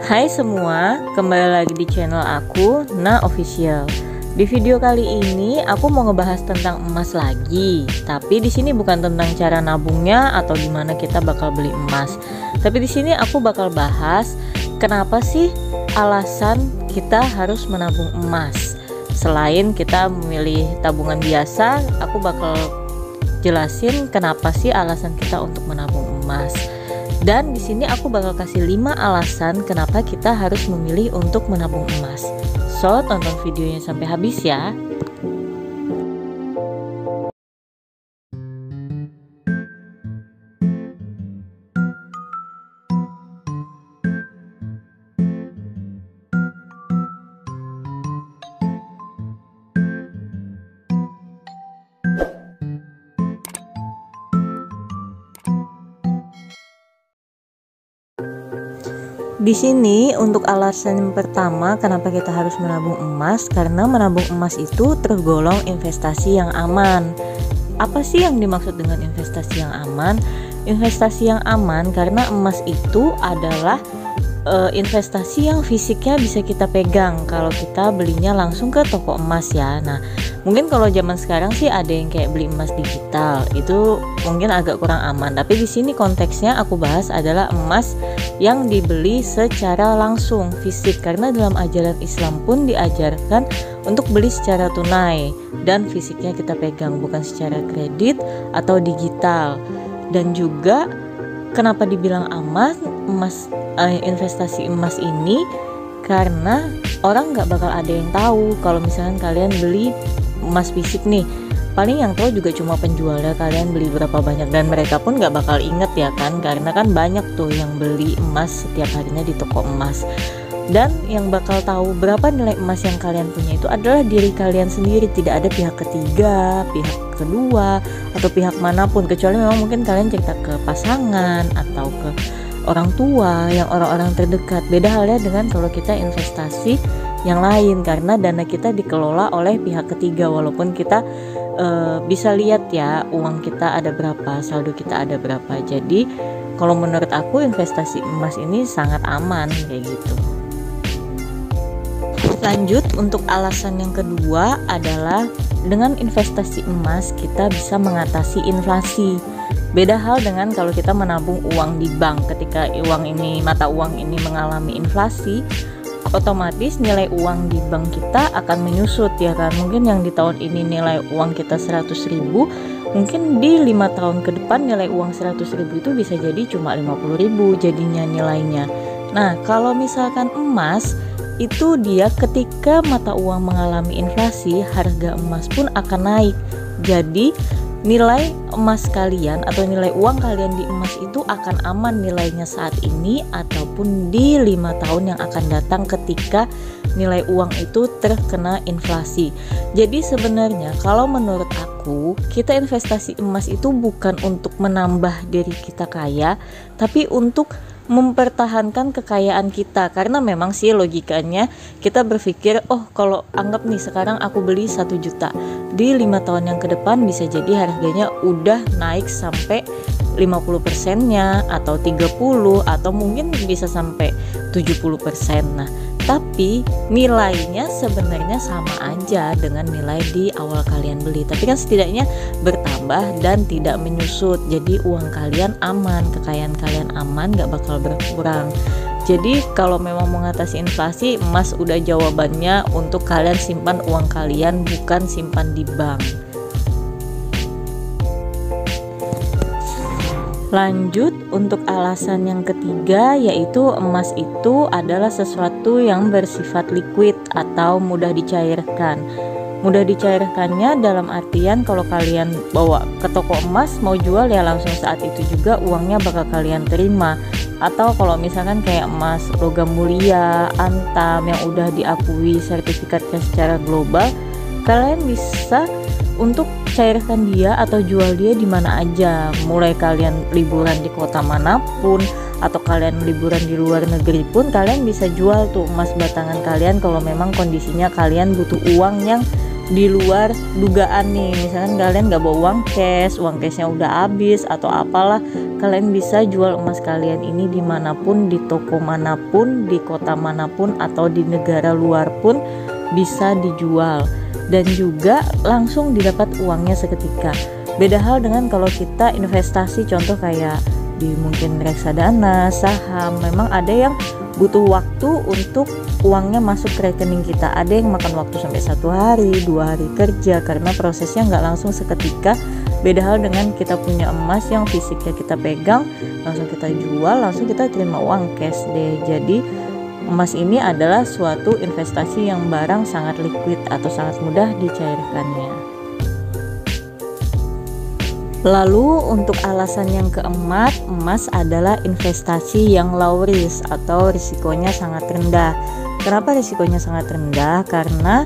Hai semua, kembali lagi di channel aku, Na Official. Di video kali ini aku mau ngebahas tentang emas lagi. Tapi di sini bukan tentang cara nabungnya atau gimana kita bakal beli emas. Tapi di sini aku bakal bahas kenapa sih alasan kita harus menabung emas. Selain kita memilih tabungan biasa, aku bakal jelasin kenapa sih alasan kita untuk menabung emas. Dan di sini aku bakal kasih 5 alasan kenapa kita harus memilih untuk menabung emas. So, tonton videonya sampai habis ya. Di sini untuk alasan yang pertama kenapa kita harus menabung emas, karena menabung emas itu tergolong investasi yang aman. Apa sih yang dimaksud dengan investasi yang aman? Investasi yang aman karena emas itu adalah investasi yang fisiknya bisa kita pegang kalau kita belinya langsung ke toko emas ya. Nah, mungkin kalau zaman sekarang sih ada yang kayak beli emas digital, itu mungkin agak kurang aman. Tapi di sini konteksnya aku bahas adalah emas yang dibeli secara langsung fisik, karena dalam ajaran Islam pun diajarkan untuk beli secara tunai dan fisiknya kita pegang, bukan secara kredit atau digital. Dan juga kenapa dibilang aman investasi emas ini, karena orang nggak bakal ada yang tahu kalau misalkan kalian beli emas fisik nih. Paling yang tahu juga cuma penjualnya, kalian beli berapa banyak, dan mereka pun nggak bakal inget ya kan, karena kan banyak tuh yang beli emas setiap harinya di toko emas. Dan yang bakal tahu berapa nilai emas yang kalian punya itu adalah diri kalian sendiri, tidak ada pihak ketiga, pihak kedua, atau pihak manapun, kecuali memang mungkin kalian cerita ke pasangan atau ke orang tua, yang orang-orang terdekat. Beda halnya dengan kalau kita investasi yang lain, karena dana kita dikelola oleh pihak ketiga, walaupun kita bisa lihat ya uang kita ada berapa, saldo kita ada berapa. Jadi kalau menurut aku investasi emas ini sangat aman kayak gitu. Lanjut, untuk alasan yang kedua adalah dengan investasi emas kita bisa mengatasi inflasi. Beda hal dengan kalau kita menabung uang di bank. Ketika mata uang ini mengalami inflasi, otomatis nilai uang di bank kita akan menyusut ya kan. Mungkin yang di tahun ini nilai uang kita 100.000, mungkin di 5 tahun ke depan nilai uang 100.000 itu bisa jadi cuma 50.000 jadinya nilainya. Nah, kalau misalkan emas itu dia ketika mata uang mengalami inflasi, harga emas pun akan naik. Jadi nilai emas kalian atau nilai uang kalian di emas itu akan aman nilainya saat ini ataupun di 5 tahun yang akan datang ketika nilai uang itu terkena inflasi. Jadi sebenarnya kalau menurut aku, kita investasi emas itu bukan untuk menambah diri kita kaya, tapi untuk mempertahankan kekayaan kita. Karena memang sih logikanya kita berpikir, oh kalau anggap nih sekarang aku beli 1 juta, di 5 tahun yang ke depan bisa jadi harganya udah naik sampai 50%-nya atau 30 atau mungkin bisa sampai 70%. Nah, tapi nilainya sebenarnya sama aja dengan nilai di awal kalian beli, tapi kan setidaknya bertambah dan tidak menyusut. Jadi uang kalian aman, kekayaan kalian aman, gak bakal berkurang. Jadi kalau memang mengatasi inflasi, emas udah jawabannya untuk kalian simpan uang kalian, bukan simpan di bank. Lanjut, untuk alasan yang ketiga yaitu emas itu adalah sesuatu yang bersifat liquid atau mudah dicairkan. Mudah dicairkannya dalam artian kalau kalian bawa ke toko emas mau jual ya langsung saat itu juga uangnya bakal kalian terima. Atau kalau misalkan kayak emas logam mulia, antam yang udah diakui sertifikatnya secara global, kalian bisa untuk cairkan dia atau jual dia di mana aja. Mulai kalian liburan di kota manapun atau kalian liburan di luar negeri pun kalian bisa jual tuh emas batangan kalian kalau memang kondisinya kalian butuh uang yang di luar dugaan nih. Misalkan kalian nggak bawa uang cashnya udah habis atau apalah, kalian bisa jual emas kalian ini dimanapun, di toko manapun, di kota manapun, atau di negara luar pun bisa dijual, dan juga langsung didapat uangnya seketika. Beda hal dengan kalau kita investasi, contoh kayak di mungkin reksadana, saham, memang ada yang butuh waktu untuk uangnya masuk ke rekening kita. Ada yang makan waktu sampai 1 hari, 2 hari kerja, karena prosesnya nggak langsung seketika. Beda hal dengan kita punya emas yang fisiknya kita pegang, langsung kita jual, langsung kita terima uang cash deh. Jadi emas ini adalah suatu investasi yang barang sangat liquid atau sangat mudah dicairkannya. Lalu untuk alasan yang keempat, emas adalah investasi yang low risk atau risikonya sangat rendah. Kenapa risikonya sangat rendah? Karena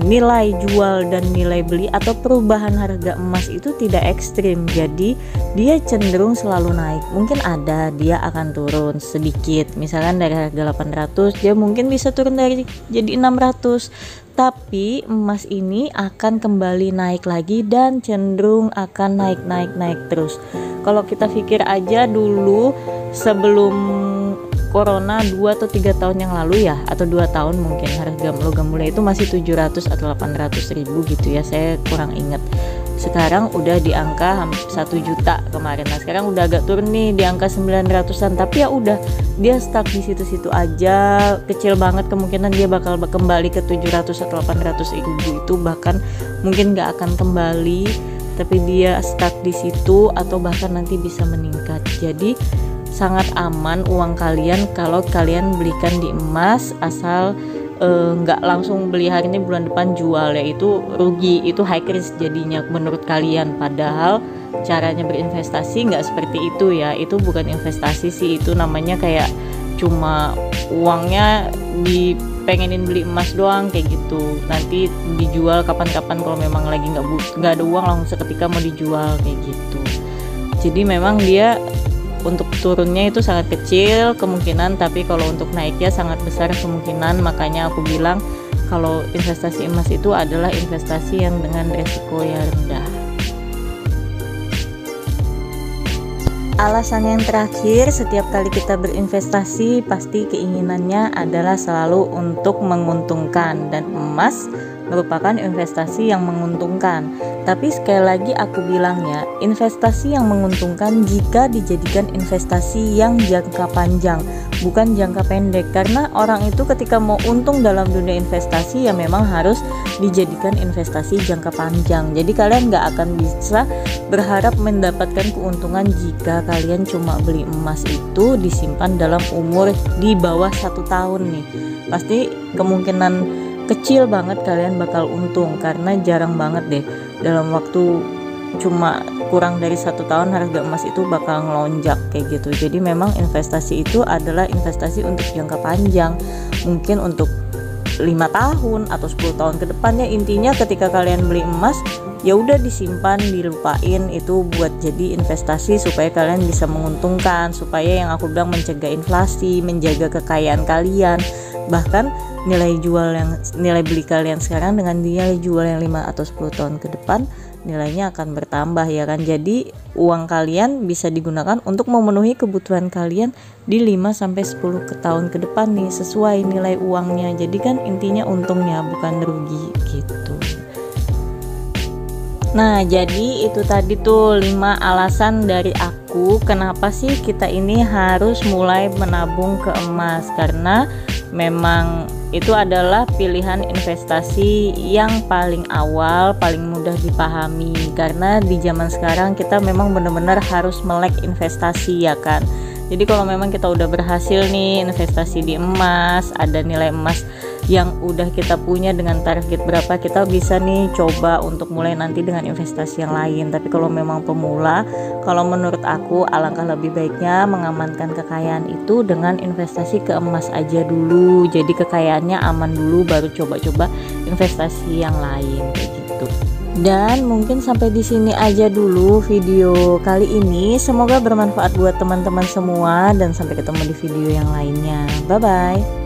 nilai jual dan nilai beli atau perubahan harga emas itu tidak ekstrim, jadi dia cenderung selalu naik. Mungkin ada dia akan turun sedikit, misalkan dari harga 800 dia mungkin bisa turun jadi 600, tapi emas ini akan kembali naik lagi dan cenderung akan naik terus. Kalau kita pikir aja dulu sebelum Corona 2 atau 3 tahun yang lalu ya, atau 2 tahun mungkin, harga logam mulia itu masih 700 atau 800 ribu gitu ya, saya kurang ingat. Sekarang udah di angka 1 juta kemarin. Nah sekarang udah agak turun nih di angka 900-an, tapi ya udah dia stuck di situ-situ aja. Kecil banget kemungkinan dia bakal kembali ke 700 atau 800 ribu itu, bahkan mungkin gak akan kembali, tapi dia stuck di situ atau bahkan nanti bisa meningkat. Jadi sangat aman uang kalian kalau kalian belikan di emas, asal nggak langsung beli hari ini bulan depan jual, yaitu rugi, itu high risk jadinya menurut kalian. Padahal caranya berinvestasi nggak seperti itu ya, itu bukan investasi sih, itu namanya kayak cuma uangnya dipengenin beli emas doang kayak gitu, nanti dijual kapan-kapan kalau memang lagi nggak ada uang langsung seketika mau dijual kayak gitu. Jadi memang dia untuk turunnya itu sangat kecil kemungkinan, tapi kalau untuk naiknya sangat besar kemungkinan. Makanya aku bilang kalau investasi emas itu adalah investasi yang dengan resiko yang rendah. Alasan yang terakhir, setiap kali kita berinvestasi pasti keinginannya adalah selalu untuk menguntungkan, dan emas merupakan investasi yang menguntungkan. Tapi sekali lagi aku bilangnya, investasi yang menguntungkan jika dijadikan investasi yang jangka panjang, bukan jangka pendek. Karena orang itu ketika mau untung dalam dunia investasi ya memang harus dijadikan investasi jangka panjang. Jadi kalian nggak akan bisa berharap mendapatkan keuntungan jika kalian cuma beli emas itu disimpan dalam umur di bawah 1 tahun nih. Pasti kemungkinan kecil banget kalian bakal untung, karena jarang banget deh dalam waktu cuma kurang dari 1 tahun harga emas itu bakal ngelonjak kayak gitu. Jadi memang investasi itu adalah investasi untuk jangka panjang, mungkin untuk 5 tahun atau 10 tahun ke depannya. Intinya ketika kalian beli emas ya udah disimpan, dilupain, itu buat jadi investasi supaya kalian bisa menguntungkan, supaya yang aku bilang mencegah inflasi, menjaga kekayaan kalian. Bahkan nilai beli kalian sekarang dengan nilai jual yang 5 atau 10 tahun ke depan nilainya akan bertambah ya kan. Jadi uang kalian bisa digunakan untuk memenuhi kebutuhan kalian di 5 sampai 10 tahun ke depan nih, sesuai nilai uangnya. Jadi kan intinya untungnya bukan rugi gitu. Nah, jadi itu tadi tuh 5 alasan dari aku kenapa sih kita ini harus mulai menabung ke emas. Karena memang itu adalah pilihan investasi yang paling awal, paling mudah dipahami. Karena di zaman sekarang kita memang benar-benar harus melek investasi ya kan. Jadi kalau memang kita udah berhasil nih investasi di emas, ada nilai emas yang udah kita punya dengan target berapa, kita bisa nih coba untuk mulai nanti dengan investasi yang lain. Tapi kalau memang pemula, kalau menurut aku alangkah lebih baiknya mengamankan kekayaan itu dengan investasi ke emas aja dulu. Jadi kekayaannya aman dulu, baru coba-coba investasi yang lain kayak gitu. Dan mungkin sampai di sini aja dulu video kali ini. Semoga bermanfaat buat teman-teman semua, dan sampai ketemu di video yang lainnya. Bye bye.